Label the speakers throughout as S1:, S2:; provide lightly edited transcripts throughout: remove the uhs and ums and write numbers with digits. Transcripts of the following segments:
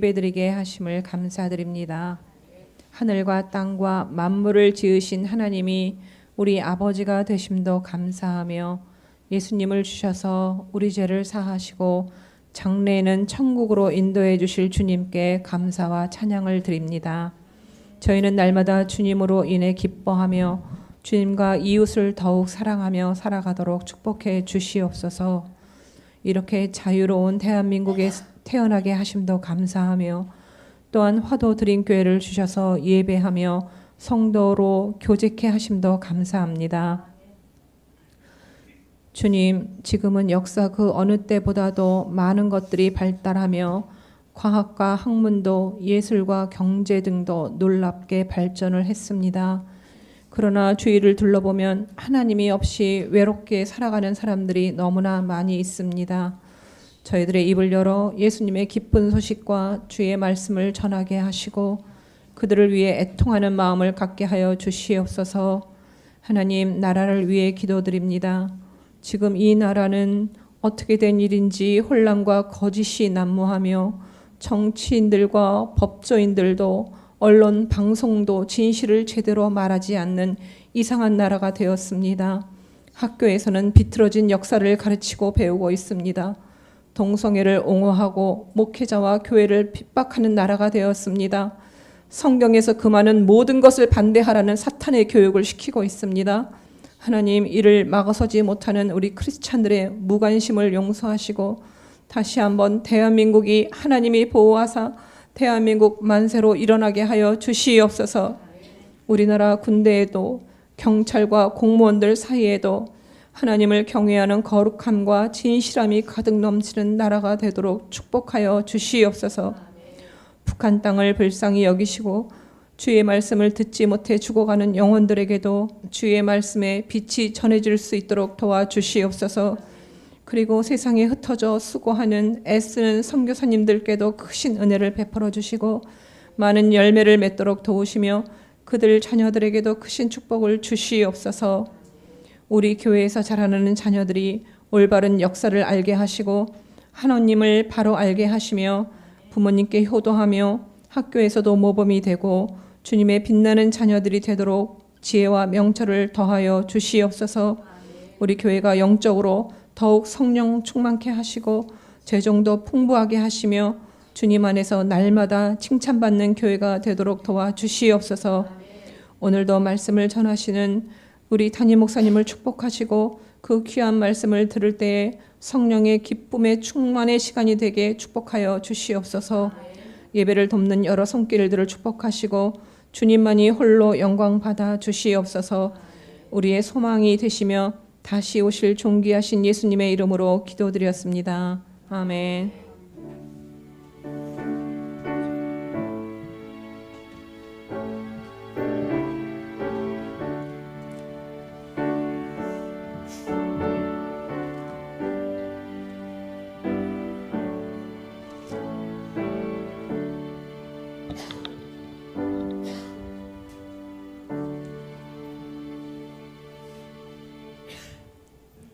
S1: 예배드리게 하심을 감사드립니다. 하늘과 땅과 만물을 지으신 하나님이 우리 아버지가 되심도 감사하며 예수님을 주셔서 우리 죄를 사하시고 장래에는 천국으로 인도해 주실 주님께 감사와 찬양을 드립니다. 저희는 날마다 주님으로 인해 기뻐하며 주님과 이웃을 더욱 사랑하며 살아가도록 축복해 주시옵소서. 이렇게 자유로운 대한민국에 태어나게 하심도 감사하며 또한 화도 드림 교회를 주셔서 예배하며 성도로 교제케 하심도 감사합니다. 주님, 지금은 역사 그 어느 때보다도 많은 것들이 발달하며 과학과 학문도 예술과 경제 등도 놀랍게 발전을 했습니다. 그러나 주위를 둘러보면 하나님이 없이 외롭게 살아가는 사람들이 너무나 많이 있습니다. 저희들의 입을 열어 예수님의 기쁜 소식과 주의 말씀을 전하게 하시고 그들을 위해 애통하는 마음을 갖게 하여 주시옵소서. 하나님, 나라를 위해 기도드립니다. 지금 이 나라는 어떻게 된 일인지 혼란과 거짓이 난무하며 정치인들과 법조인들도 언론, 방송도 진실을 제대로 말하지 않는 이상한 나라가 되었습니다. 학교에서는 비틀어진 역사를 가르치고 배우고 있습니다. 동성애를 옹호하고 목회자와 교회를 핍박하는 나라가 되었습니다. 성경에서 금하는 모든 것을 반대하라는 사탄의 교육을 시키고 있습니다. 하나님, 이를 막아서지 못하는 우리 크리스찬들의 무관심을 용서하시고 다시 한번 대한민국이 하나님이 보호하사 대한민국 만세로 일어나게 하여 주시옵소서. 우리나라 군대에도 경찰과 공무원들 사이에도 하나님을 경외하는 거룩함과 진실함이 가득 넘치는 나라가 되도록 축복하여 주시옵소서. 북한 땅을 불쌍히 여기시고 주의 말씀을 듣지 못해 죽어가는 영혼들에게도 주의 말씀의 빛이 전해질 수 있도록 도와주시옵소서. 그리고 세상에 흩어져 수고하는 애쓰는 선교사님들께도 크신 은혜를 베풀어 주시고 많은 열매를 맺도록 도우시며 그들 자녀들에게도 크신 축복을 주시옵소서. 우리 교회에서 자라나는 자녀들이 올바른 역사를 알게 하시고 하나님을 바로 알게 하시며 부모님께 효도하며 학교에서도 모범이 되고 주님의 빛나는 자녀들이 되도록 지혜와 명철을 더하여 주시옵소서. 우리 교회가 영적으로 더욱 성령 충만케 하시고 재정도 풍부하게 하시며 주님 안에서 날마다 칭찬받는 교회가 되도록 도와주시옵소서. 오늘도 말씀을 전하시는 우리 담임 목사님을 축복하시고 그 귀한 말씀을 들을 때에 성령의 기쁨의 충만의 시간이 되게 축복하여 주시옵소서. 예배를 돕는 여러 손길들을 축복하시고 주님만이 홀로 영광 받아 주시옵소서. 우리의 소망이 되시며 다시 오실 존귀하신 예수님의 이름으로 기도드렸습니다. 아멘.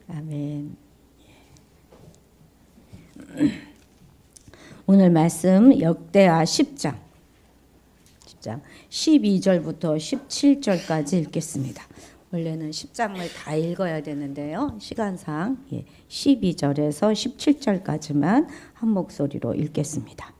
S2: 아멘. 오늘 말씀 역대하 10장 12절부터 17절까지 읽겠습니다. 원래는 10장을 다 읽어야 되는데요. 시간상 12절에서 17절까지만 한 목소리로 읽겠습니다.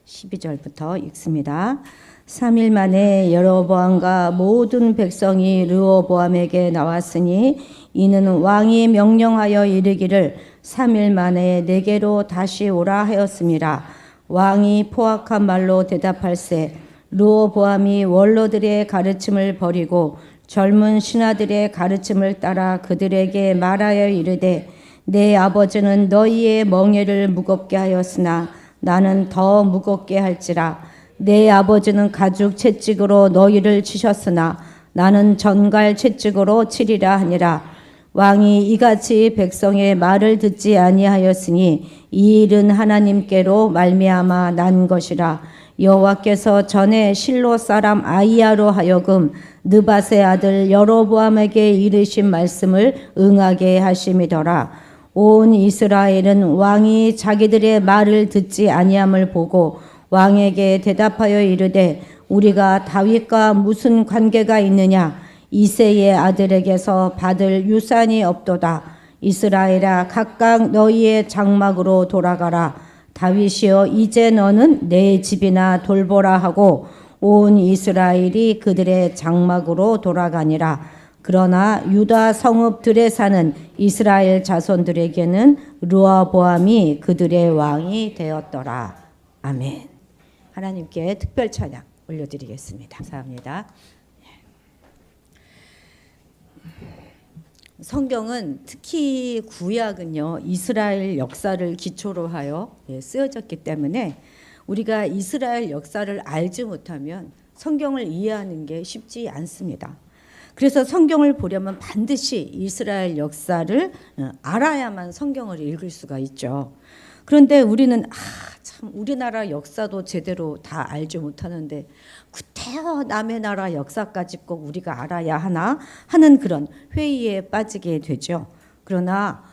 S2: 12절부터 읽습니다. 3일 만에 여로보암과 모든 백성이 르호보암에게 나왔으니 이는 왕이 명령하여 이르기를 3일 만에 내게로 다시 오라 하였음이라. 왕이 포악한 말로 대답할세 르호보암이 원로들의 가르침을 버리고 젊은 신하들의 가르침을 따라 그들에게 말하여 이르되 내 아버지는 너희의 멍에를 무겁게 하였으나 나는 더 무겁게 할지라. 내 아버지는 가죽 채찍으로 너희를 치셨으나 나는 전갈 채찍으로 치리라 하니라. 왕이 이같이 백성의 말을 듣지 아니하였으니 이 일은 하나님께로 말미암아 난 것이라. 여호와께서 전에 실로 사람 아이야로 하여금 느밧의 아들 여로보암에게 이르신 말씀을 응하게 하심이더라. 온 이스라엘은 왕이 자기들의 말을 듣지 아니함을 보고 왕에게 대답하여 이르되 우리가 다윗과 무슨 관계가 있느냐? 이새의 아들에게서 받을 유산이 없도다. 이스라엘아 각각 너희의 장막으로 돌아가라. 다윗이여 이제 너는 내 집이나 돌보라 하고 온 이스라엘이 그들의 장막으로 돌아가니라. 그러나 유다 성읍들에 사는 이스라엘 자손들에게는 르호보암이 그들의 왕이 되었더라. 아멘. 하나님께 특별 찬양 올려드리겠습니다. 감사합니다. 성경은 특히 구약은요 이스라엘 역사를 기초로 하여 쓰여졌기 때문에 우리가 이스라엘 역사를 알지 못하면 성경을 이해하는 게 쉽지 않습니다. 그래서 성경을 보려면 반드시 이스라엘 역사를 알아야만 성경을 읽을 수가 있죠. 그런데 우리는 참 우리나라 역사도 제대로 다 알지 못하는데 구태여 남의 나라 역사까지 꼭 우리가 알아야 하나 하는 그런 회의에 빠지게 되죠. 그러나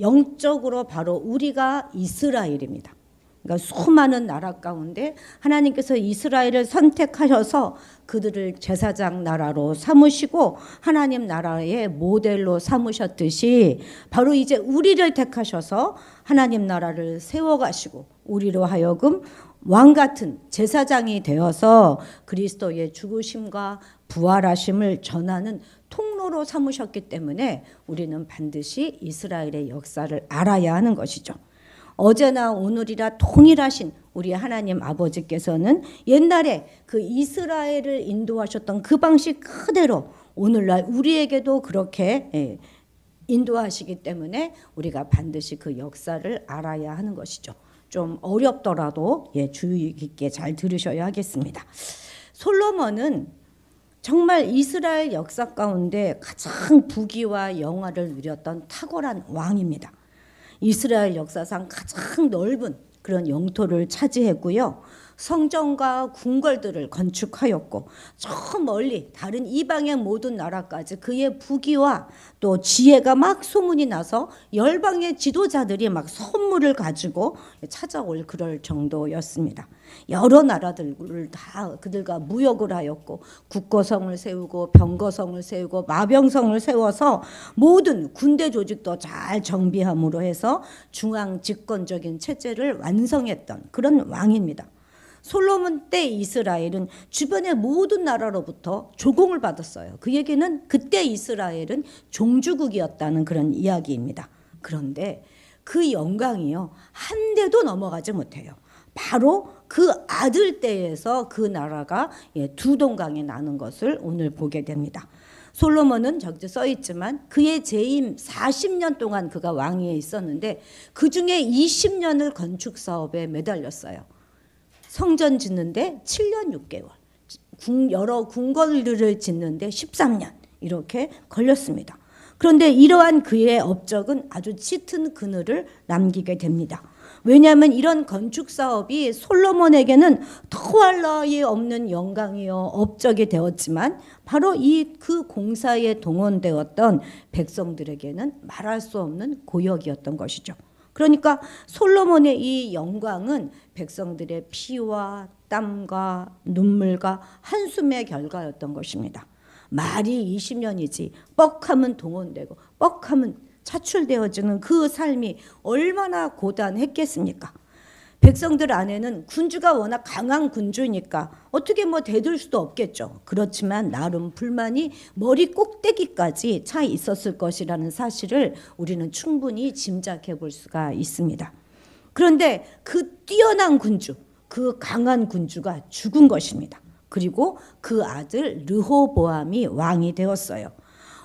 S2: 영적으로 바로 우리가 이스라엘입니다. 그러니까 수많은 나라 가운데 하나님께서 이스라엘을 선택하셔서 그들을 제사장 나라로 삼으시고 하나님 나라의 모델로 삼으셨듯이 바로 이제 우리를 택하셔서 하나님 나라를 세워가시고 우리로 하여금 왕 같은 제사장이 되어서 그리스도의 죽으심과 부활하심을 전하는 통로로 삼으셨기 때문에 우리는 반드시 이스라엘의 역사를 알아야 하는 것이죠. 어제나 오늘이라 동일하신 우리 하나님 아버지께서는 옛날에 그 이스라엘을 인도하셨던 그 방식 그대로 오늘날 우리에게도 그렇게 인도하시기 때문에 우리가 반드시 그 역사를 알아야 하는 것이죠. 좀 어렵더라도 주의 깊게 잘 들으셔야 하겠습니다. 솔로몬은 정말 이스라엘 역사 가운데 가장 부귀와 영화를 누렸던 탁월한 왕입니다. 이스라엘 역사상 가장 넓은 그런 영토를 차지했고요. 성전과 궁궐들을 건축하였고 저 멀리 다른 이방의 모든 나라까지 그의 부귀와 또 지혜가 막 소문이 나서 열방의 지도자들이 막 선물을 가지고 찾아올 그럴 정도였습니다. 여러 나라들을 다 그들과 무역을 하였고 국거성을 세우고 병거성을 세우고 마병성을 세워서 모든 군대 조직도 잘 정비함으로 해서 중앙 집권적인 체제를 완성했던 그런 왕입니다. 솔로몬 때 이스라엘은 주변의 모든 나라로부터 조공을 받았어요. 그 얘기는 그때 이스라엘은 종주국이었다는 그런 이야기입니다. 그런데 그 영광이요 한 대도 넘어가지 못해요. 바로 그 아들 때에서 그 나라가 두 동강이 나는 것을 오늘 보게 됩니다. 솔로몬은 저기 써 있지만 그의 재임 40년 동안 그가 왕위에 있었는데 그중에 20년을 건축 사업에 매달렸어요. 성전 짓는데 7년 6개월, 여러 궁궐들을 짓는데 13년 이렇게 걸렸습니다. 그런데 이러한 그의 업적은 아주 짙은 그늘을 남기게 됩니다. 왜냐하면 이런 건축 사업이 솔로몬에게는 더할 나위 없는 영광이요 업적이 되었지만 바로 그 공사에 동원되었던 백성들에게는 말할 수 없는 고역이었던 것이죠. 그러니까 솔로몬의 이 영광은 백성들의 피와 땀과 눈물과 한숨의 결과였던 것입니다. 말이 20년이지 뻑하면 동원되고 뻑하면 차출되어지는 그 삶이 얼마나 고단했겠습니까? 백성들 안에는 군주가 워낙 강한 군주니까 어떻게 대들 수도 없겠죠. 그렇지만 나름 불만이 머리 꼭대기까지 차 있었을 것이라는 사실을 우리는 충분히 짐작해 볼 수가 있습니다. 그런데 그 뛰어난 군주, 그 강한 군주가 죽은 것입니다. 그리고 그 아들 르호보암이 왕이 되었어요.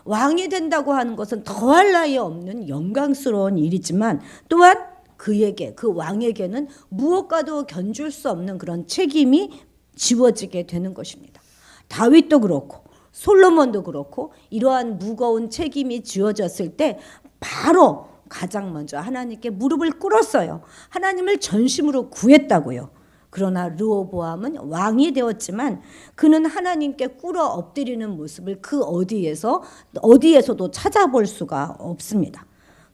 S2: 왕이 된다고 하는 것은 더할 나위 없는 영광스러운 일이지만 또한 그에게 그 왕에게는 무엇과도 견줄 수 없는 그런 책임이 지워지게 되는 것입니다. 다윗도 그렇고 솔로몬도 그렇고 이러한 무거운 책임이 지워졌을 때 바로 가장 먼저 하나님께 무릎을 꿇었어요. 하나님을 전심으로 구했다고요. 그러나 르호보암은 왕이 되었지만 그는 하나님께 꿇어 엎드리는 모습을 그 어디에서도 찾아볼 수가 없습니다.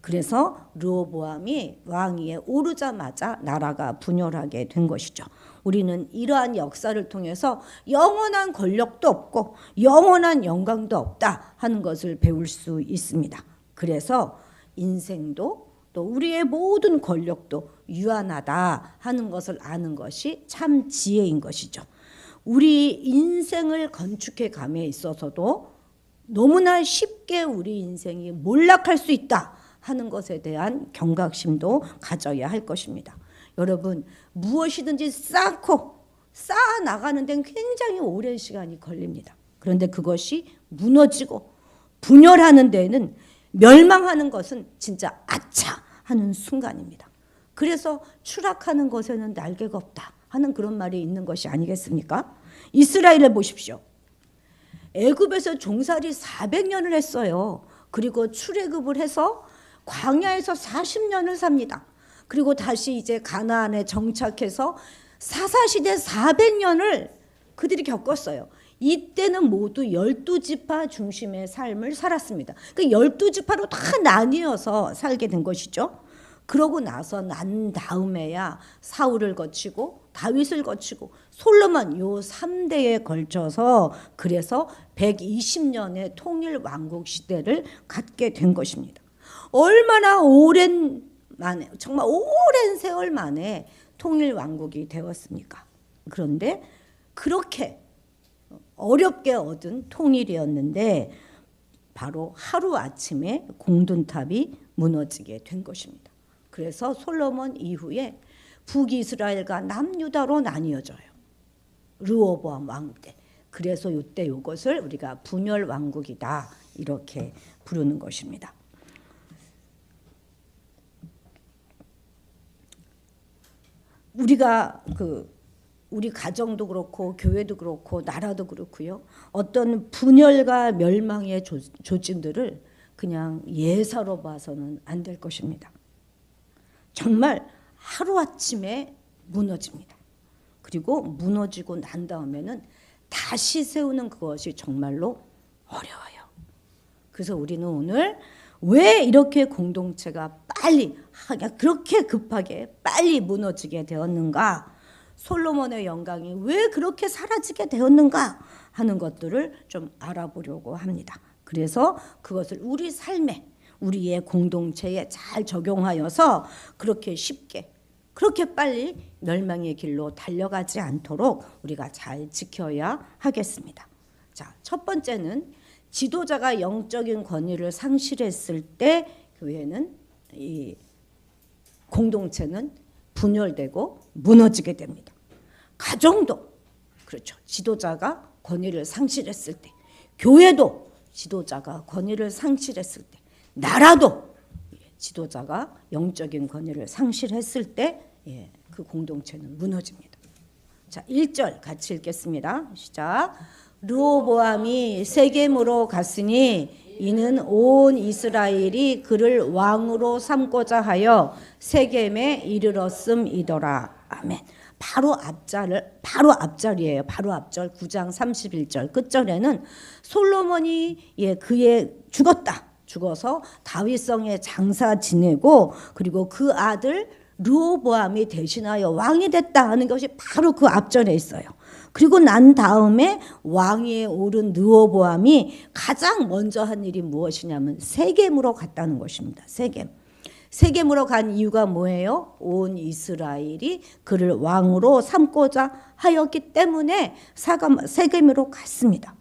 S2: 그래서 르호보암이 왕위에 오르자마자 나라가 분열하게 된 것이죠. 우리는 이러한 역사를 통해서 영원한 권력도 없고 영원한 영광도 없다 하는 것을 배울 수 있습니다. 그래서 인생도 또 우리의 모든 권력도 유한하다 하는 것을 아는 것이 참 지혜인 것이죠. 우리 인생을 건축해 감에 있어서도 너무나 쉽게 우리 인생이 몰락할 수 있다 하는 것에 대한 경각심도 가져야 할 것입니다. 여러분, 무엇이든지 쌓고 쌓아 나가는 데는 굉장히 오랜 시간이 걸립니다. 그런데 그것이 무너지고 분열하는 데에는, 멸망하는 것은 진짜 아차 하는 순간입니다. 그래서 추락하는 것에는 날개가 없다 하는 그런 말이 있는 것이 아니겠습니까? 이스라엘을 보십시오. 애굽에서 종살이 400년을 했어요. 그리고 출애굽을 해서 광야에서 40년을 삽니다. 그리고 다시 이제 가나안에 정착해서 사사시대 400년을 그들이 겪었어요. 이때는 모두 12지파 중심의 삶을 살았습니다. 그 12지파로 다 나뉘어서 살게 된 것이죠. 그러고 나서 난 다음에야 사울을 거치고 다윗을 거치고 솔로몬 요 3대에 걸쳐서 그래서 120년의 통일 왕국 시대를 갖게 된 것입니다. 얼마나 오랜 만에, 정말 오랜 세월 만에 통일 왕국이 되었습니까? 그런데 그렇게 어렵게 얻은 통일이었는데 바로 하루아침에 공든탑이 무너지게 된 것입니다. 그래서 솔로몬 이후에 북이스라엘과 남유다로 나뉘어져요. 르호보암 왕 때. 그래서 이때 이것을 우리가 분열 왕국이다 이렇게 부르는 것입니다. 우리가 우리 가정도 그렇고 교회도 그렇고 나라도 그렇고요. 어떤 분열과 멸망의 조짐들을 그냥 예사로 봐서는 안 될 것입니다. 정말 하루아침에 무너집니다. 그리고 무너지고 난 다음에는 다시 세우는 그것이 정말로 어려워요. 그래서 우리는 오늘 왜 이렇게 공동체가 빨리 그렇게 급하게 빨리 무너지게 되었는가, 솔로몬의 영광이 왜 그렇게 사라지게 되었는가 하는 것들을 좀 알아보려고 합니다. 그래서 그것을 우리 삶에, 우리의 공동체에 잘 적용하여서 그렇게 쉽게, 그렇게 빨리 멸망의 길로 달려가지 않도록 우리가 잘 지켜야 하겠습니다. 자, 첫 번째는 지도자가 영적인 권위를 상실했을 때 교회는, 이 공동체는 분열되고 무너지게 됩니다. 가정도 그렇죠. 지도자가 권위를 상실했을 때, 교회도 지도자가 권위를 상실했을 때, 나라도 지도자가 영적인 권위를 상실했을 때 그 공동체는 무너집니다. 자, 1절 같이 읽겠습니다. 시작. 르호보암이 세겜으로 갔으니 이는 온 이스라엘이 그를 왕으로 삼고자 하여 세겜에 이르렀음이더라. 아멘. 바로 앞절이에요. 바로 앞절 9장 31절 끝절에는 솔로몬이 그의 죽어서 다윗성에 장사 지내고 그리고 그 아들 르호보암이 대신하여 왕이 됐다 하는 것이 바로 그 앞절에 있어요. 그리고 난 다음에 왕위에 오른 르호보암이 가장 먼저 한 일이 무엇이냐면 세겜으로 갔다는 것입니다. 세겜으로 간 이유가 뭐예요? 온 이스라엘이 그를 왕으로 삼고자 하였기 때문에 세겜으로 갔습니다.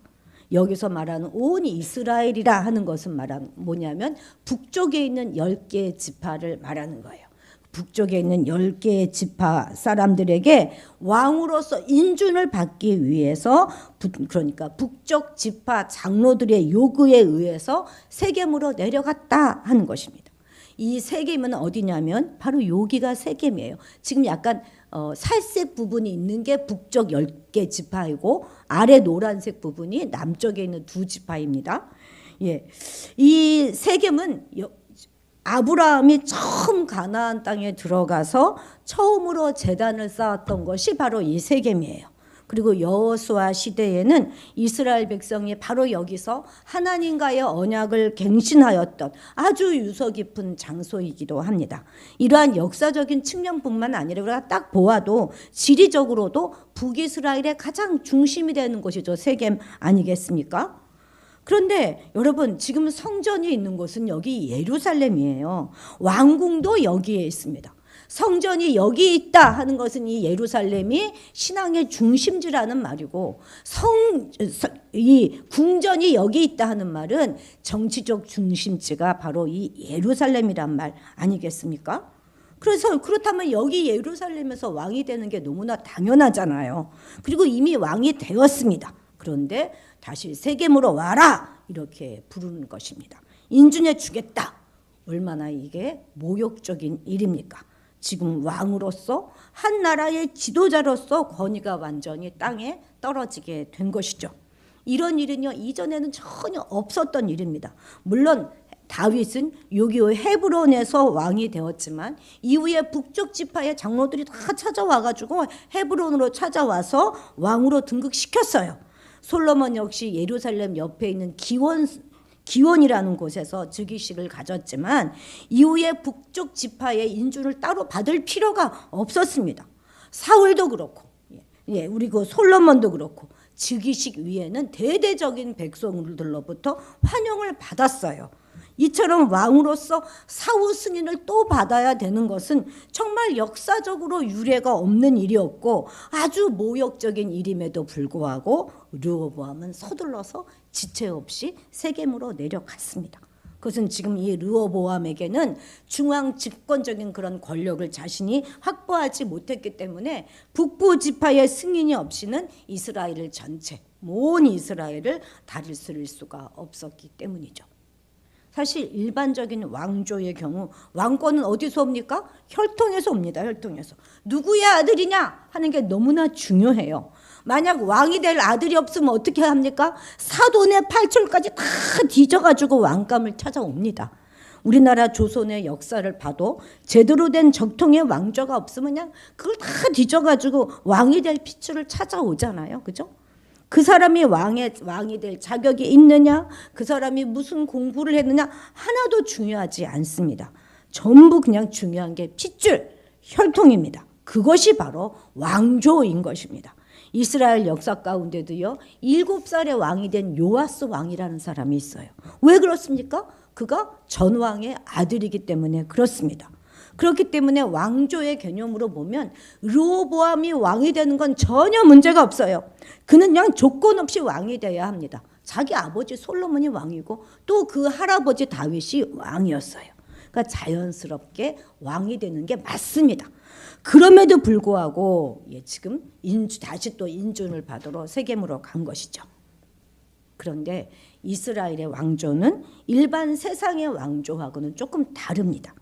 S2: 여기서 말하는 온 이스라엘이라 하는 것은 뭐냐면 북쪽에 있는 10개의 지파를 말하는 거예요. 북쪽에 있는 10개의 지파 사람들에게 왕으로서 인준을 받기 위해서, 그러니까 북쪽 지파 장로들의 요구에 의해서 세겜으로 내려갔다 하는 것입니다. 이 세겜은 어디냐면 바로 여기가 세겜이에요. 지금 약간 살색 부분이 있는 게 북쪽 10개 지파이고 아래 노란색 부분이 남쪽에 있는 2지파입니다. 이 세겜은 아브라함이 처음 가나안 땅에 들어가서 처음으로 제단을 쌓았던 것이 바로 이 세겜이에요. 그리고 여호수아 시대에는 이스라엘 백성이 바로 여기서 하나님과의 언약을 갱신하였던 아주 유서 깊은 장소이기도 합니다. 이러한 역사적인 측면뿐만 아니라 우리가 딱 보아도 지리적으로도 북이스라엘의 가장 중심이 되는 곳이죠. 세겜 아니겠습니까? 그런데 여러분, 지금 성전이 있는 곳은 여기 예루살렘이에요. 왕궁도 여기에 있습니다. 성전이 여기 있다 하는 것은 이 예루살렘이 신앙의 중심지라는 말이고, 이 궁전이 여기 있다 하는 말은 정치적 중심지가 바로 이 예루살렘이란 말 아니겠습니까? 그래서 그렇다면 여기 예루살렘에서 왕이 되는 게 너무나 당연하잖아요. 그리고 이미 왕이 되었습니다. 그런데 다시 세겜으로 와라 이렇게 부르는 것입니다. 인준해 주겠다. 얼마나 이게 모욕적인 일입니까? 지금 왕으로서 한 나라의 지도자로서 권위가 완전히 땅에 떨어지게 된 것이죠. 이런 일은요, 이전에는 전혀 없었던 일입니다. 물론 다윗은 6.25 헤브론에서 왕이 되었지만 이후에 북쪽 지파의 장로들이 다 찾아와가지고 헤브론으로 찾아와서 왕으로 등극시켰어요. 솔로몬 역시 예루살렘 옆에 있는 기원이라는 곳에서 즉위식을 가졌지만 이후에 북쪽 지파의 인준을 따로 받을 필요가 없었습니다. 사울도 그렇고, 우리 그 솔로몬도 그렇고 즉위식 위에는 대대적인 백성들로부터 환영을 받았어요. 이처럼 왕으로서 사후 승인을 또 받아야 되는 것은 정말 역사적으로 유례가 없는 일이었고 아주 모욕적인 일임에도 불구하고 르호보암은 서둘러서 지체 없이 세겜으로 내려갔습니다. 그것은 지금 이 르호보암에게는 중앙 집권적인 그런 권력을 자신이 확보하지 못했기 때문에 북부 지파의 승인이 없이는 이스라엘을 전체, 온 이스라엘을 다스릴 수가 없었기 때문이죠. 사실 일반적인 왕조의 경우 왕권은 어디서 옵니까? 혈통에서 옵니다. 혈통에서. 누구의 아들이냐 하는 게 너무나 중요해요. 만약 왕이 될 아들이 없으면 어떻게 합니까? 사돈의 팔촌까지 다 뒤져가지고 왕감을 찾아옵니다. 우리나라 조선의 역사를 봐도 제대로 된 적통의 왕조가 없으면 그냥 그걸 다 뒤져가지고 왕이 될 피줄을 찾아오잖아요. 그죠? 그 사람이 왕이 될 자격이 있느냐, 그 사람이 무슨 공부를 했느냐 하나도 중요하지 않습니다. 전부 그냥 중요한 게 핏줄, 혈통입니다. 그것이 바로 왕조인 것입니다. 이스라엘 역사 가운데도요, 7살의 왕이 된 요아스 왕이라는 사람이 있어요. 왜 그렇습니까? 그가 전왕의 아들이기 때문에 그렇습니다. 그렇기 때문에 왕조의 개념으로 보면 르호보암이 왕이 되는 건 전혀 문제가 없어요. 그는 그냥 조건 없이 왕이 돼야 합니다. 자기 아버지 솔로몬이 왕이고 또 그 할아버지 다윗이 왕이었어요. 그러니까 자연스럽게 왕이 되는 게 맞습니다. 그럼에도 불구하고 지금 다시 또 인준을 받으러 세겜으로 간 것이죠. 그런데 이스라엘의 왕조는 일반 세상의 왕조하고는 조금 다릅니다.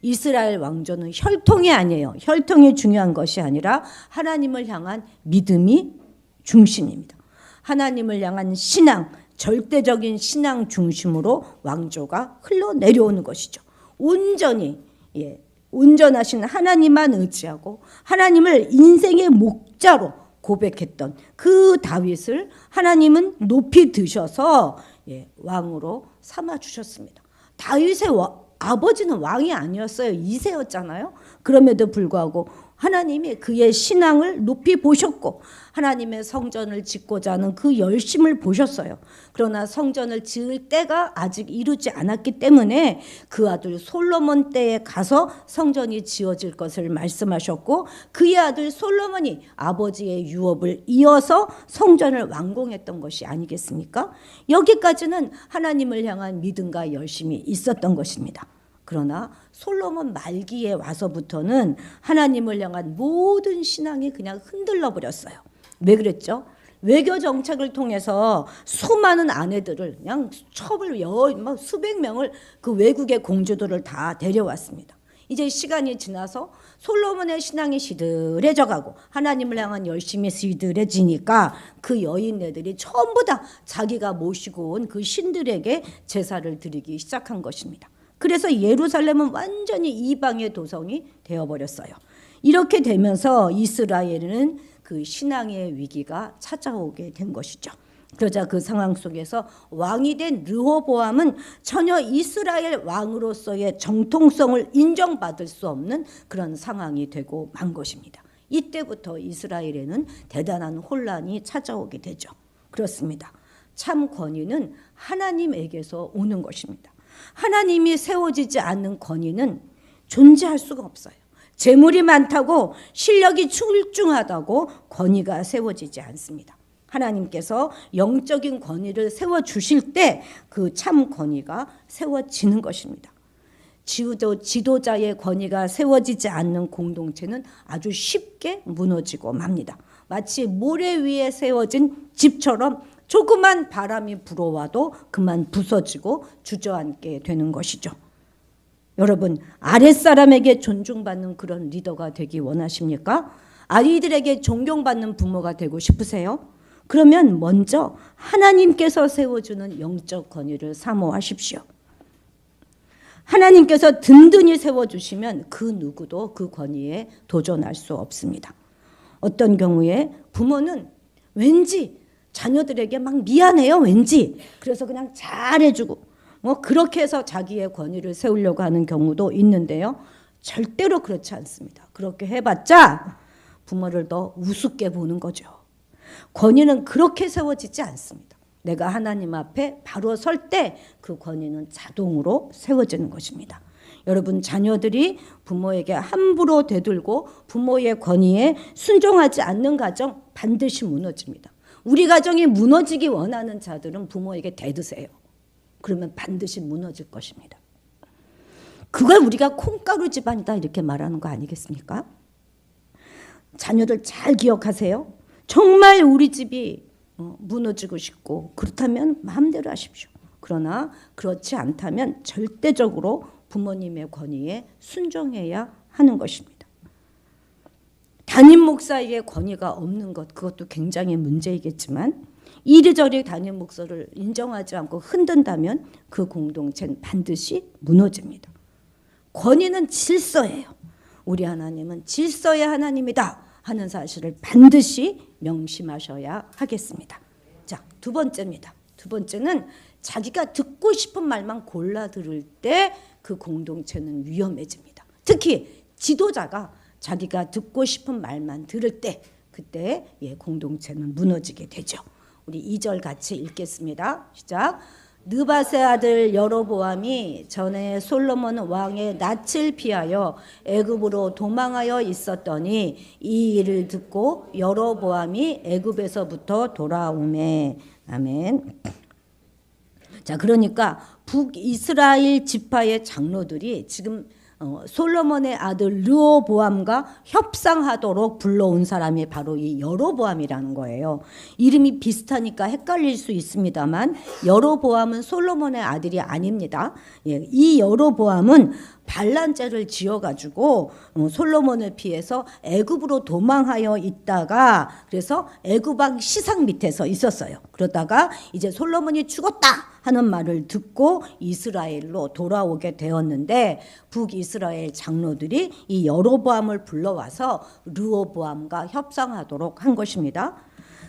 S2: 이스라엘 왕조는 혈통이 아니에요. 혈통이 중요한 것이 아니라 하나님을 향한 믿음이 중심입니다. 하나님을 향한 신앙, 절대적인 신앙 중심으로 왕조가 흘러내려오는 것이죠. 온전히 온전하신 하나님만 의지하고 하나님을 인생의 목자로 고백했던 그 다윗을 하나님은 높이 드셔서 왕으로 삼아주셨습니다. 다윗의 아버지는 왕이 아니었어요. 이새였잖아요. 그럼에도 불구하고 하나님이 그의 신앙을 높이 보셨고 하나님의 성전을 짓고자 하는 그 열심을 보셨어요. 그러나 성전을 지을 때가 아직 이루지 않았기 때문에 그 아들 솔로몬 때에 가서 성전이 지어질 것을 말씀하셨고 그의 아들 솔로몬이 아버지의 유업을 이어서 성전을 완공했던 것이 아니겠습니까? 여기까지는 하나님을 향한 믿음과 열심이 있었던 것입니다. 그러나 솔로몬 말기에 와서부터는 하나님을 향한 모든 신앙이 그냥 흔들려 버렸어요. 왜 그랬죠? 외교 정책을 통해서 수많은 아내들을 그냥 수백 명을 그 외국의 공주들을 다 데려왔습니다. 이제 시간이 지나서 솔로몬의 신앙이 시들해져 가고 하나님을 향한 열심이 시들해지니까 그 여인네들이 전부 다 자기가 모시고 온 그 신들에게 제사를 드리기 시작한 것입니다. 그래서 예루살렘은 완전히 이방의 도성이 되어버렸어요. 이렇게 되면서 이스라엘은 그 신앙의 위기가 찾아오게 된 것이죠. 그러자 그 상황 속에서 왕이 된 르호보암은 전혀 이스라엘 왕으로서의 정통성을 인정받을 수 없는 그런 상황이 되고 만 것입니다. 이때부터 이스라엘에는 대단한 혼란이 찾아오게 되죠. 그렇습니다. 참 권위는 하나님에게서 오는 것입니다. 하나님이 세워지지 않는 권위는 존재할 수가 없어요. 재물이 많다고 실력이 출중하다고 권위가 세워지지 않습니다. 하나님께서 영적인 권위를 세워주실 때 그 참 권위가 세워지는 것입니다. 지도자의 권위가 세워지지 않는 공동체는 아주 쉽게 무너지고 맙니다. 마치 모래 위에 세워진 집처럼 조그만 바람이 불어와도 그만 부서지고 주저앉게 되는 것이죠. 여러분, 아랫사람에게 존중받는 그런 리더가 되기 원하십니까? 아이들에게 존경받는 부모가 되고 싶으세요? 그러면 먼저 하나님께서 세워주는 영적 권위를 사모하십시오. 하나님께서 든든히 세워주시면 그 누구도 그 권위에 도전할 수 없습니다. 어떤 경우에 부모는 왠지 자녀들에게 막 미안해요, 왠지. 그래서 그냥 잘해주고 그렇게 해서 자기의 권위를 세우려고 하는 경우도 있는데요. 절대로 그렇지 않습니다. 그렇게 해봤자 부모를 더 우습게 보는 거죠. 권위는 그렇게 세워지지 않습니다. 내가 하나님 앞에 바로 설 때 그 권위는 자동으로 세워지는 것입니다. 여러분, 자녀들이 부모에게 함부로 대들고 부모의 권위에 순종하지 않는 가정 반드시 무너집니다. 우리 가정이 무너지기 원하는 자들은 부모에게 대드세요. 그러면 반드시 무너질 것입니다. 그걸 우리가 콩가루 집안이다 이렇게 말하는 거 아니겠습니까? 자녀들 잘 기억하세요. 정말 우리 집이 무너지고 싶고 그렇다면 마음대로 하십시오. 그러나 그렇지 않다면 절대적으로 부모님의 권위에 순종해야 하는 것입니다. 담임 목사에게 권위가 없는 것, 그것도 굉장히 문제이겠지만 이리저리 담임 목사를 인정하지 않고 흔든다면 그 공동체는 반드시 무너집니다. 권위는 질서예요. 우리 하나님은 질서의 하나님이다 하는 사실을 반드시 명심하셔야 하겠습니다. 자, 두 번째입니다. 두 번째는 자기가 듣고 싶은 말만 골라 들을 때 그 공동체는 위험해집니다. 특히 지도자가 자기가 듣고 싶은 말만 들을 때 그때 공동체는 무너지게 되죠. 우리 2절 같이 읽겠습니다. 시작. 느밧의 아들 여로보암이 전에 솔로몬 왕의 낯을 피하여 애굽으로 도망하여 있었더니 이 일을 듣고 여로보암이 애굽에서부터 돌아오매. 아멘. 자, 그러니까 북이스라엘 지파의 장로들이 지금 솔로몬의 아들 르호보암과 협상하도록 불러온 사람이 바로 이 여로보암이라는 거예요. 이름이 비슷하니까 헷갈릴 수 있습니다만 여로보암은 솔로몬의 아들이 아닙니다. 이 여로보암은 반란죄를 지어가지고 솔로몬을 피해서 애굽으로 도망하여 있다가 그래서 애굽 왕 시상 밑에서 있었어요. 그러다가 이제 솔로몬이 죽었다 하는 말을 듣고 이스라엘로 돌아오게 되었는데 북이스라엘 장로들이 이 여로보암을 불러와서 르호보암과 협상하도록 한 것입니다.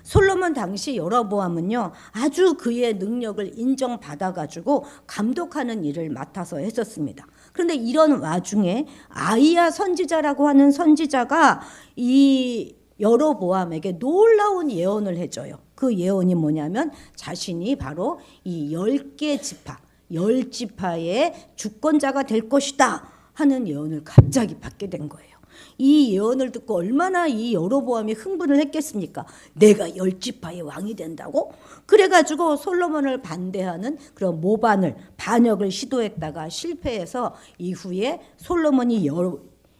S2: 솔로몬 당시 여로보암은요 아주 그의 능력을 인정받아가지고 감독하는 일을 맡아서 했었습니다. 그런데 이런 와중에 아이야 선지자라고 하는 선지자가 이 여로보암에게 놀라운 예언을 해줘요. 그 예언이 뭐냐면 자신이 바로 이 10개 지파, 10지파의 주권자가 될 것이다 하는 예언을 갑자기 받게 된 거예요. 이 예언을 듣고 얼마나 이 여로보암이 흥분을 했겠습니까? 내가 10지파의 왕이 된다고? 그래가지고 솔로몬을 반대하는 그런 모반을 반역을 시도했다가 실패해서 이후에 솔로몬이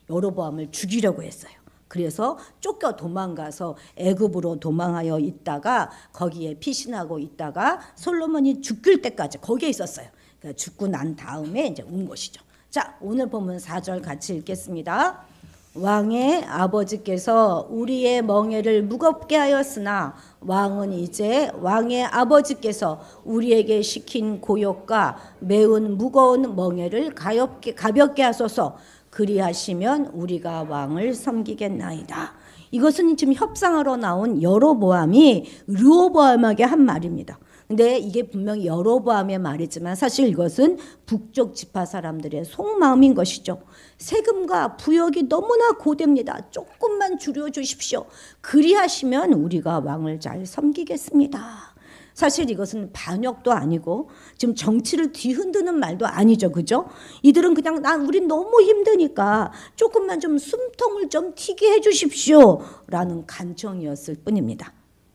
S2: 여로보암을 죽이려고 했어요. 그래서 쫓겨 도망가서 애굽으로 도망하여 있다가 거기에 피신하고 있다가 솔로몬이 죽을 때까지 거기에 있었어요. 그러니까 죽고 난 다음에 이제 온 것이죠. 자, 오늘 보면 4절 같이 읽겠습니다. 왕의 아버지께서 우리의 멍에를 무겁게 하였으나 왕은 이제 왕의 아버지께서 우리에게 시킨 고역과 매운 무거운 멍에를 가볍게 하소서. 그리하시면 우리가 왕을 섬기겠나이다. 이것은 지금 협상하러 나온 여로보암이 르호보암에게 한 말입니다. 근데 이게 분명히 여로보암의 말이지만 사실 이것은 북쪽 지파 사람들의 속마음인 것이죠. 세금과 부역이 너무나 고됩니다. 조금만 줄여주십시오. 그리하시면 우리가 왕을 잘 섬기겠습니다. 사실 이것은 반역도 아니고 지금 정치를 뒤흔드는 말도 아니죠. 그죠? 이들은 그냥 우린 너무 힘드니까 조금만 좀 숨통을 좀 튀게 해주십시오 라는 간청이었을 뿐입니다.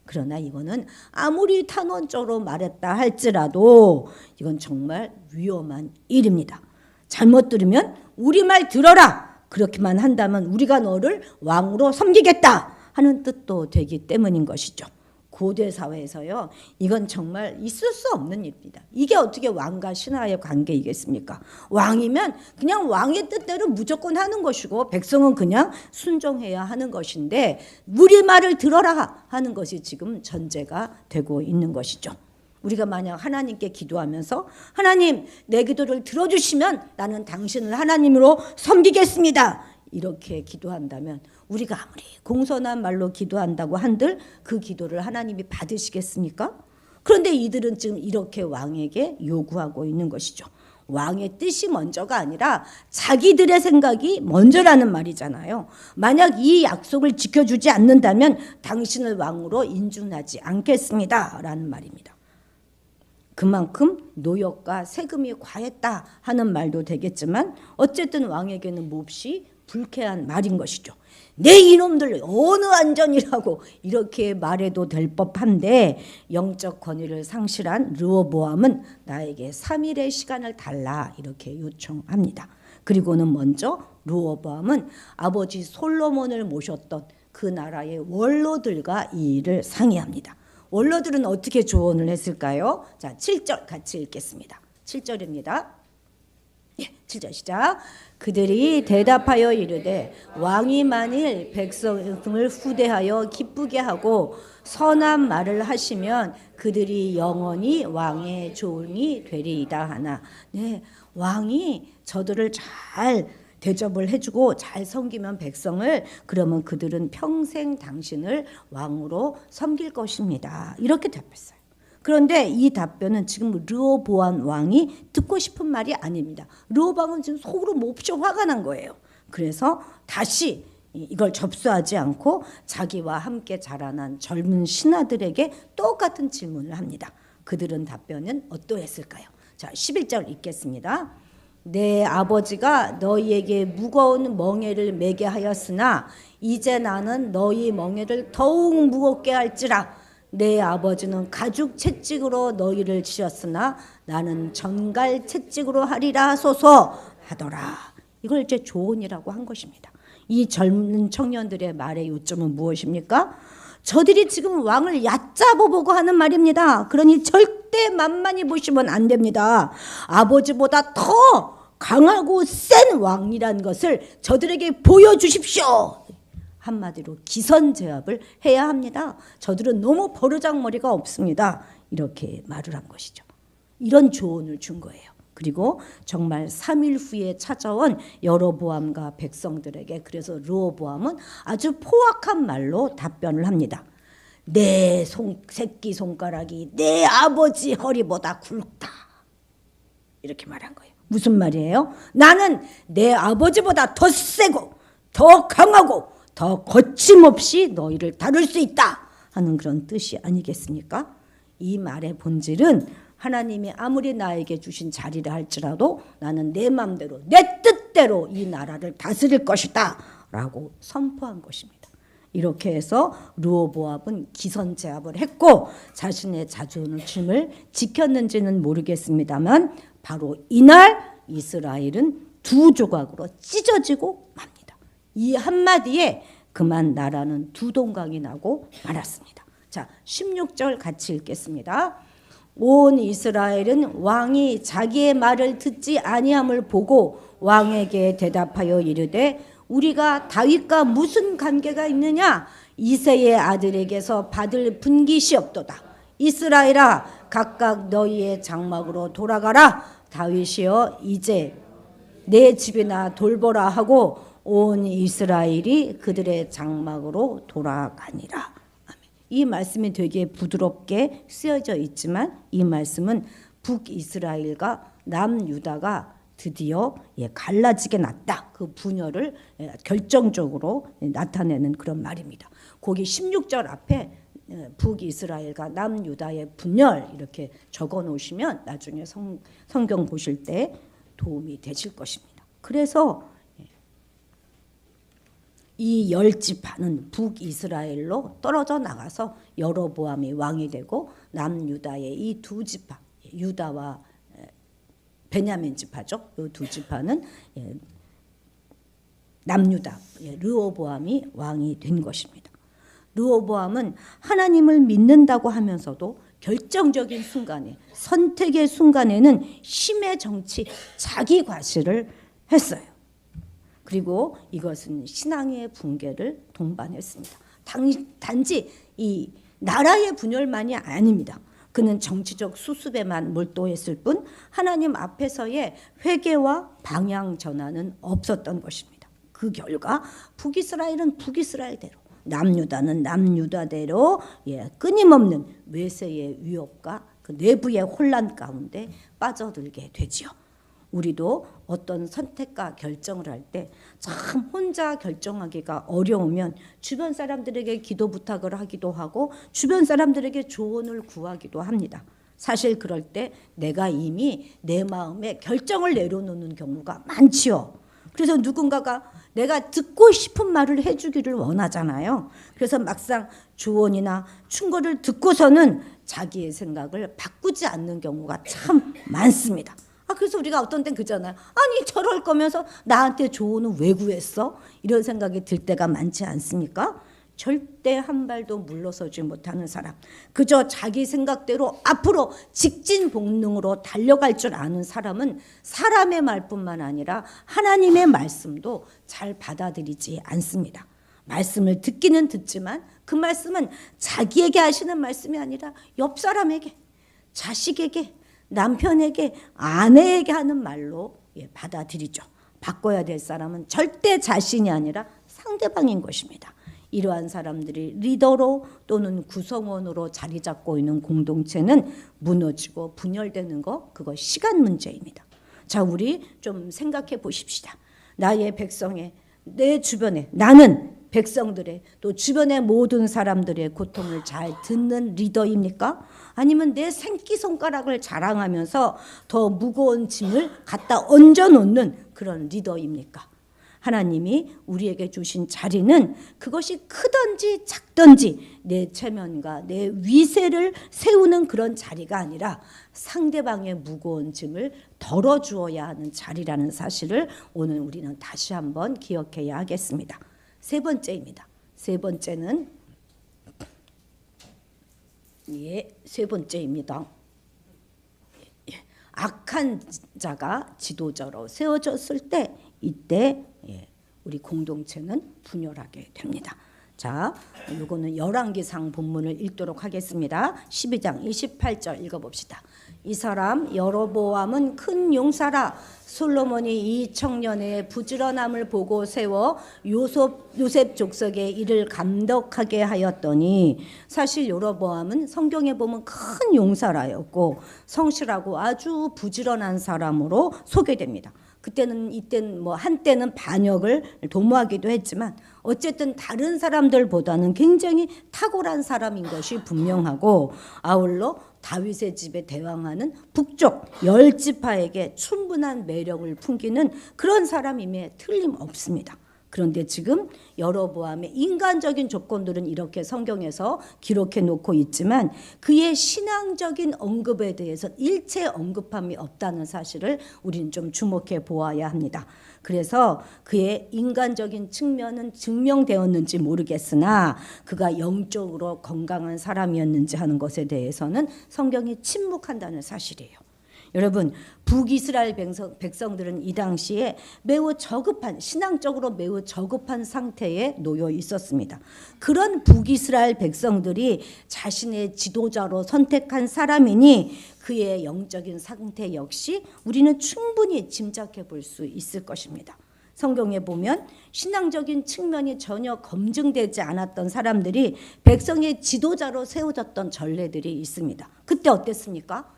S2: 그러나 이거는 아무리 탄원적으로 말했다 할지라도 이건 정말 위험한 일입니다. 잘못 들으면 우리 말 들어라. 그렇게만 한다면 우리가 너를 왕으로 섬기겠다 하는 뜻도 되기 때문인 것이죠. 고대 사회에서요. 이건 정말 있을 수 없는 일입니다. 이게 어떻게 왕과 신하의 관계이겠습니까? 왕이면 그냥 왕의 뜻대로 무조건 하는 것이고 백성은 그냥 순종해야 하는 것인데 우리 말을 들어라 하는 것이 지금 전제가 되고 있는 것이죠. 우리가 만약 하나님께 기도하면서 하나님 내 기도를 들어주시면 나는 당신을 하나님으로 섬기겠습니다. 이렇게 기도한다면 우리가 아무리 공손한 말로 기도한다고 한들 그 기도를 하나님이 받으시겠습니까? 그런데 이들은 지금 이렇게 왕에게 요구하고 있는 것이죠. 왕의 뜻이 먼저가 아니라 자기들의 생각이 먼저라는 말이잖아요. 만약 이 약속을 지켜주지 않는다면 당신을 왕으로 인준하지 않겠습니다 라는 말입니다. 그만큼 노역과 세금이 과했다 하는 말도 되겠지만 어쨌든 왕에게는 몹시 불쾌한 말인 것이죠. 내 이놈들 어느 안전이라고 이렇게 말해도 될 법한데 영적 권위를 상실한 르호보암은 나에게 3일의 시간을 달라 이렇게 요청합니다. 그리고는 먼저 르호보암은 아버지 솔로몬을 모셨던 그 나라의 원로들과 이 일을 상의합니다. 원로들은 어떻게 조언을 했을까요? 자, 7절 같이 읽겠습니다. 7절입니다. 7절 시작. 그들이 대답하여 이르되 왕이 만일 백성을 후대하여 기쁘게 하고 선한 말을 하시면 그들이 영원히 왕의 종이 되리이다 하나. 네, 왕이 저들을 잘 대접을 해주고 잘 섬기면 백성을 그러면 그들은 평생 당신을 왕으로 섬길 것입니다. 이렇게 답했어요. 그런데 이 답변은 지금 르호보암 왕이 듣고 싶은 말이 아닙니다. 르호보암은 지금 속으로 몹시 화가 난 거예요. 그래서 다시 이걸 접수하지 않고 자기와 함께 자라난 젊은 신하들에게 똑같은 질문을 합니다. 그들은 답변은 어떠했을까요? 자, 11절 읽겠습니다. 내 아버지가 너희에게 무거운 멍에를 매게 하였으나 이제 나는 너희 멍에를 더욱 무겁게 할지라. 내 아버지는 가죽 채찍으로 너희를 치었으나 나는 전갈 채찍으로 하리라 하소서 하더라. 이걸 이제 조언이라고 한 것입니다. 이 젊은 청년들의 말의 요점은 무엇입니까? 저들이 지금 왕을 얕잡아보고 하는 말입니다. 그러니 절대 만만히 보시면 안 됩니다. 아버지보다 더 강하고 센 왕이란 것을 저들에게 보여주십시오. 한마디로 기선제압을 해야 합니다. 저들은 너무 버르장머리가 없습니다. 이렇게 말을 한 것이죠. 이런 조언을 준 거예요. 그리고 정말 3일 후에 찾아온 여로보암과 백성들에게 그래서 르호보암은 아주 포악한 말로 답변을 합니다. 내 새끼 손가락이 내 아버지 허리보다 굵다. 이렇게 말한 거예요. 무슨 말이에요? 나는 내 아버지보다 더 세고 더 강하고 더 거침없이 너희를 다룰 수 있다 하는 그런 뜻이 아니겠습니까? 이 말의 본질은 하나님이 아무리 나에게 주신 자리를 할지라도 나는 내 마음대로 내 뜻대로 이 나라를 다스릴 것이다 라고 선포한 것입니다. 이렇게 해서 르호보암은 기선제압을 했고 자신의 자존심을 지켰는지는 모르겠습니다만 바로 이날 이스라엘은 두 조각으로 찢어지고 맙니다. 이 한마디에 그만 나라는 두 동강이 나고 말았습니다. 자, 16절 같이 읽겠습니다. 온 이스라엘은 왕이 자기의 말을 듣지 아니함을 보고 왕에게 대답하여 이르되 우리가 다윗과 무슨 관계가 있느냐? 이새의 아들에게서 받을 분깃이 없도다. 이스라엘아 각각 너희의 장막으로 돌아가라. 다윗이여 이제 내 집이나 돌보라 하고 온 이스라엘이 그들의 장막으로 돌아가니라. 아멘. 이 말씀이 되게 부드럽게 쓰여져 있지만 이 말씀은 북이스라엘과 남유다가 드디어 갈라지게 났다. 그 분열을 결정적으로 나타내는 그런 말입니다. 거기 16절 앞에 북이스라엘과 남유다의 분열 이렇게 적어 놓으시면 나중에 성경 보실 때 도움이 되실 것입니다. 그래서 이 10지파는 북이스라엘로 떨어져 나가서 여로보암이 왕이 되고 남유다의 이 2지파 유다와 베냐민 지파죠. 이 2지파는 남유다 르호보암이 왕이 된 것입니다. 르호보암은 하나님을 믿는다고 하면서도 결정적인 순간에 선택의 순간에는 힘의 정치 자기 과시를 했어요. 그리고 이것은 신앙의 붕괴를 동반했습니다. 단지 이 나라의 분열만이 아닙니다. 그는 정치적 수습에만 몰두했을 뿐 하나님 앞에서의 회개와 방향 전환은 없었던 것입니다. 그 결과 북이스라엘은 북이스라엘대로 남유다는 남유다대로 끊임없는 외세의 위협과 그 내부의 혼란 가운데 빠져들게 되지요. 우리도 어떤 선택과 결정을 할 때 참 혼자 결정하기가 어려우면 주변 사람들에게 기도 부탁을 하기도 하고 주변 사람들에게 조언을 구하기도 합니다. 사실 그럴 때 내가 이미 내 마음에 결정을 내려놓는 경우가 많지요. 그래서 누군가가 내가 듣고 싶은 말을 해주기를 원하잖아요. 그래서 막상 조언이나 충고를 듣고서는 자기의 생각을 바꾸지 않는 경우가 참 많습니다. 그래서 우리가 어떤 땐 그잖아요. 아니 저럴 거면서 나한테 조언은 왜 구했어? 이런 생각이 들 때가 많지 않습니까? 절대 한 발도 물러서지 못하는 사람, 그저 자기 생각대로 앞으로 직진복능으로 달려갈 줄 아는 사람은 사람의 말뿐만 아니라 하나님의 말씀도 잘 받아들이지 않습니다. 말씀을 듣기는 듣지만 그 말씀은 자기에게 하시는 말씀이 아니라 옆 사람에게, 자식에게, 남편에게, 아내에게 하는 말로 받아들이죠. 바꿔야 될 사람은 절대 자신이 아니라 상대방인 것입니다. 이러한 사람들이 리더로 또는 구성원으로 자리 잡고 있는 공동체는 무너지고 분열되는 거, 그거 시간 문제입니다. 자, 우리 좀 생각해 보십시다. 나의 백성의, 내 주변에, 나는 백성들의 또 주변의 모든 사람들의 고통을 잘 듣는 리더입니까? 아니면 내 새끼손가락을 자랑하면서 더 무거운 짐을 갖다 얹어놓는 그런 리더입니까? 하나님이 우리에게 주신 자리는 그것이 크든지 작든지 내 체면과 내 위세를 세우는 그런 자리가 아니라 상대방의 무거운 짐을 덜어주어야 하는 자리라는 사실을 오늘 우리는 다시 한번 기억해야 하겠습니다. 세 번째입니다. 세 번째는 세 번째입니다. 악한 자가 지도자로 세워졌을 때 이때 우리 공동체는 분열하게 됩니다. 자, 이거는 열왕기상 본문을 읽도록 하겠습니다. 12장 28절 읽어봅시다. 이 사람 여로보암은 큰 용사라. 솔로몬이 이 청년의 부지런함을 보고 세워 요셉 족속의 일을 감독하게 하였더니, 사실 여로보암은 성경에 보면 큰 용사라였고 성실하고 아주 부지런한 사람으로 소개됩니다. 이때는 한때는 반역을 도모하기도 했지만 어쨌든 다른 사람들보다는 굉장히 탁월한 사람인 것이 분명하고, 아울러 다윗의 집에 대왕하는 북쪽 10지파에게 충분한 매력을 풍기는 그런 사람임에 틀림없습니다. 그런데 지금 여로보암의 인간적인 조건들은 이렇게 성경에서 기록해 놓고 있지만 그의 신앙적인 언급에 대해서 일체 언급함이 없다는 사실을 우리는 좀 주목해 보아야 합니다. 그래서 그의 인간적인 측면은 증명되었는지 모르겠으나 그가 영적으로 건강한 사람이었는지 하는 것에 대해서는 성경이 침묵한다는 사실이에요. 여러분, 북이스라엘 백성들은 이 당시에 매우 저급한, 신앙적으로 매우 저급한 상태에 놓여 있었습니다. 그런 북이스라엘 백성들이 자신의 지도자로 선택한 사람이니 그의 영적인 상태 역시 우리는 충분히 짐작해 볼 수 있을 것입니다. 성경에 보면 신앙적인 측면이 전혀 검증되지 않았던 사람들이 백성의 지도자로 세워졌던 전례들이 있습니다. 그때 어땠습니까?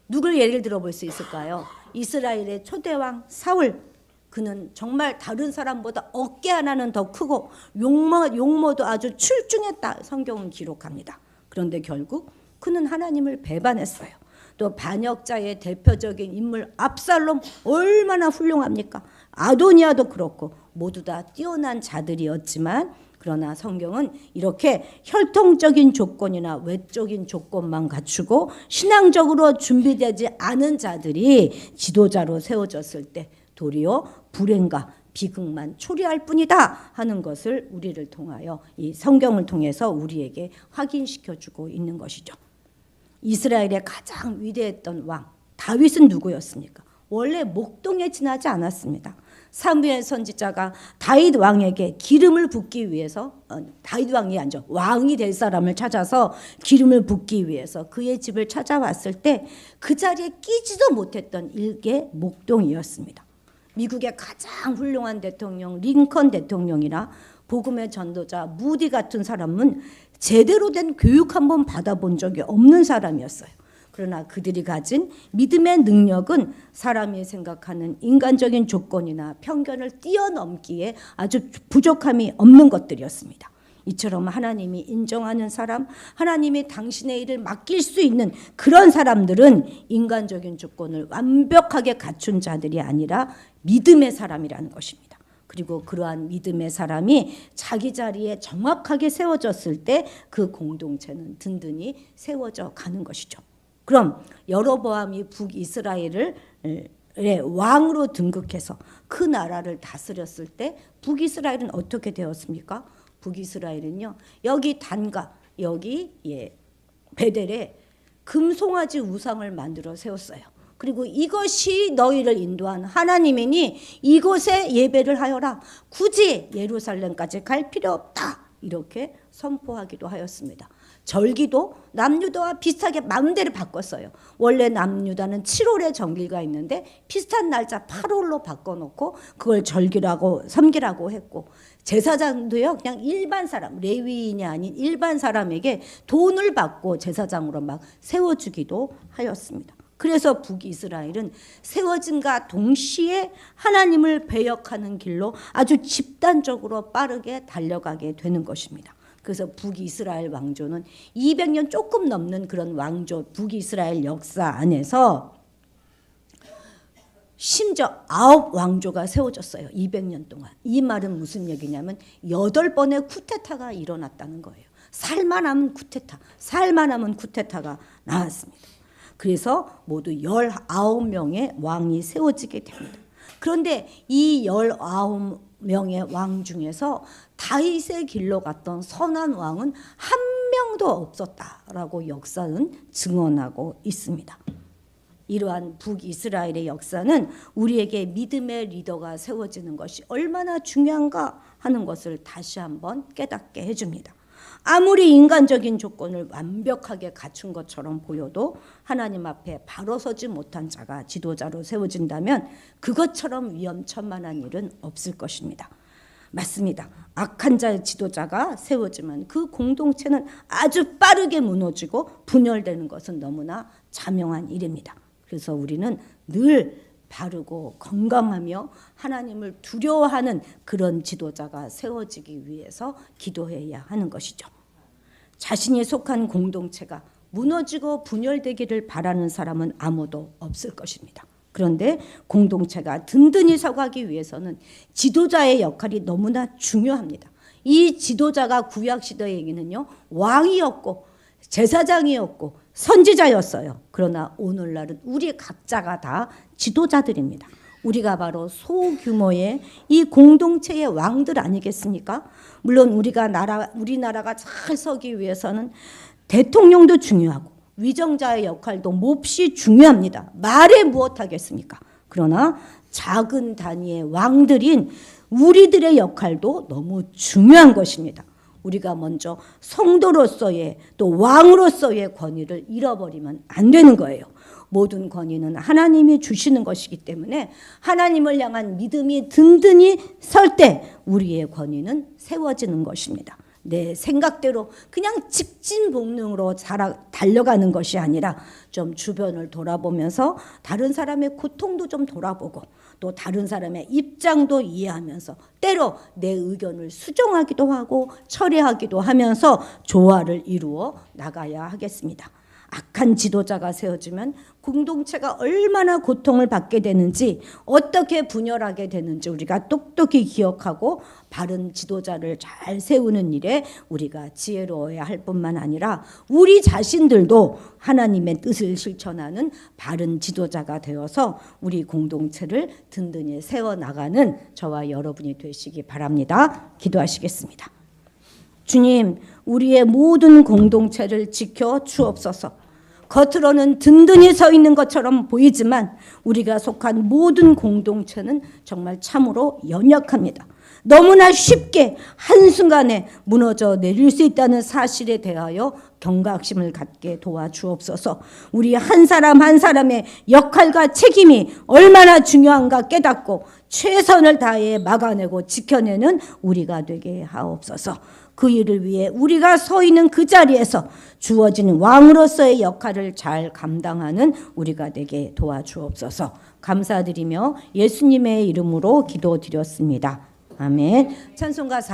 S2: 누굴 예를 들어볼 수 있을까요? 이스라엘의 초대왕 사울. 그는 정말 다른 사람보다 어깨 하나는 더 크고 용모도 아주 출중했다, 성경은 기록합니다. 그런데 결국 그는 하나님을 배반했어요. 또 반역자의 대표적인 인물 압살롬, 얼마나 훌륭합니까? 아도니아도 그렇고 모두 다 뛰어난 자들이었지만, 그러나 성경은 이렇게 혈통적인 조건이나 외적인 조건만 갖추고 신앙적으로 준비되지 않은 자들이 지도자로 세워졌을 때 도리어 불행과 비극만 초래할 뿐이다 하는 것을 우리를 통하여, 이 성경을 통해서 우리에게 확인시켜주고 있는 것이죠. 이스라엘의 가장 위대했던 왕 다윗은 누구였습니까? 원래 목동에 지나지 않았습니다. 사무엘 선지자가 다윗 왕에게 기름을 붓기 위해서, 다윗 왕이 아니죠, 왕이 될 사람을 찾아서 기름을 붓기 위해서 그의 집을 찾아왔을 때 그 자리에 끼지도 못했던 일개 목동이었습니다. 미국의 가장 훌륭한 대통령 링컨 대통령이나 복음의 전도자 무디 같은 사람은 제대로 된 교육 한번 받아본 적이 없는 사람이었어요. 그러나 그들이 가진 믿음의 능력은 사람이 생각하는 인간적인 조건이나 편견을 뛰어넘기에 아주 부족함이 없는 것들이었습니다. 이처럼 하나님이 인정하는 사람, 하나님이 당신의 일을 맡길 수 있는 그런 사람들은 인간적인 조건을 완벽하게 갖춘 자들이 아니라 믿음의 사람이라는 것입니다. 그리고 그러한 믿음의 사람이 자기 자리에 정확하게 세워졌을 때 그 공동체는 든든히 세워져 가는 것이죠. 그럼 여로보암이 북이스라엘을 왕으로 등극해서 그 나라를 다스렸을 때 북이스라엘은 어떻게 되었습니까? 북이스라엘은요, 여기 단가, 여기 베델에 금송아지 우상을 만들어 세웠어요. 그리고 이것이 너희를 인도한 하나님이니 이곳에 예배를 하여라. 굳이 예루살렘까지 갈 필요 없다. 이렇게 선포하기도 하였습니다. 절기도 남유다와 비슷하게 마음대로 바꿨어요. 원래 남유다는 7월에 정기가 있는데 비슷한 날짜 8월로 바꿔놓고 그걸 절기라고 섬기라고 했고, 제사장도요 그냥 일반 사람, 레위인이 아닌 일반 사람에게 돈을 받고 제사장으로 막 세워주기도 하였습니다. 그래서 북이스라엘은 세워짐과 동시에 하나님을 배역하는 길로 아주 집단적으로 빠르게 달려가게 되는 것입니다. 그래서 북이스라엘 왕조는 200년 조금 넘는 그런 왕조 북이스라엘 역사 안에서 심지어 9왕조가 세워졌어요. 200년 동안. 이 말은 무슨 얘기냐면 8번의 쿠데타가 일어났다는 거예요. 살만하면 쿠데타가 나왔습니다. 그래서 모두 19명의 왕이 세워지게 됩니다. 그런데 이 19명의 왕 중에서 다윗의 길로 갔던 선한 왕은 한 명도 없었다라고 역사는 증언하고 있습니다. 이러한 북이스라엘의 역사는 우리에게 믿음의 리더가 세워지는 것이 얼마나 중요한가 하는 것을 다시 한번 깨닫게 해줍니다. 아무리 인간적인 조건을 완벽하게 갖춘 것처럼 보여도 하나님 앞에 바로 서지 못한 자가 지도자로 세워진다면 그것처럼 위험천만한 일은 없을 것입니다. 맞습니다. 악한 자의 지도자가 세워지면 그 공동체는 아주 빠르게 무너지고 분열되는 것은 너무나 자명한 일입니다. 그래서 우리는 늘 바르고 건강하며 하나님을 두려워하는 그런 지도자가 세워지기 위해서 기도해야 하는 것이죠. 자신이 속한 공동체가 무너지고 분열되기를 바라는 사람은 아무도 없을 것입니다. 그런데 공동체가 든든히 서가기 위해서는 지도자의 역할이 너무나 중요합니다. 이 지도자가 구약시대에게는요, 왕이었고 제사장이었고 선지자였어요. 그러나 오늘날은 우리 각자가 다 지도자들입니다. 우리가 바로 소규모의 이 공동체의 왕들 아니겠습니까? 물론 우리나라가 잘 서기 위해서는 대통령도 중요하고 위정자의 역할도 몹시 중요합니다. 말에 무엇하겠습니까? 그러나 작은 단위의 왕들인 우리들의 역할도 너무 중요한 것입니다. 우리가 먼저 성도로서의 또 왕으로서의 권위를 잃어버리면 안 되는 거예요. 모든 권위는 하나님이 주시는 것이기 때문에 하나님을 향한 믿음이 든든히 설 때 우리의 권위는 세워지는 것입니다. 내 생각대로 그냥 직진복능으로 달려가는 것이 아니라 좀 주변을 돌아보면서 다른 사람의 고통도 좀 돌아보고 또 다른 사람의 입장도 이해하면서 때로 내 의견을 수정하기도 하고 처리하기도 하면서 조화를 이루어 나가야 하겠습니다. 악한 지도자가 세워지면 공동체가 얼마나 고통을 받게 되는지, 어떻게 분열하게 되는지 우리가 똑똑히 기억하고 바른 지도자를 잘 세우는 일에 우리가 지혜로워야 할 뿐만 아니라 우리 자신들도 하나님의 뜻을 실천하는 바른 지도자가 되어서 우리 공동체를 든든히 세워나가는 저와 여러분이 되시기 바랍니다. 기도하시겠습니다. 주님, 우리의 모든 공동체를 지켜 주옵소서. 겉으로는 든든히 서 있는 것처럼 보이지만 우리가 속한 모든 공동체는 정말 참으로 연약합니다. 너무나 쉽게 한순간에 무너져 내릴 수 있다는 사실에 대하여 경각심을 갖게 도와주옵소서. 우리 한 사람 한 사람의 역할과 책임이 얼마나 중요한가 깨닫고 최선을 다해 막아내고 지켜내는 우리가 되게 하옵소서. 그 일을 위해 우리가 서 있는 그 자리에서 주어진 왕으로서의 역할을 잘 감당하는 우리가 되게 도와주옵소서. 감사드리며 예수님의 이름으로 기도드렸습니다. 아멘. 찬송가 4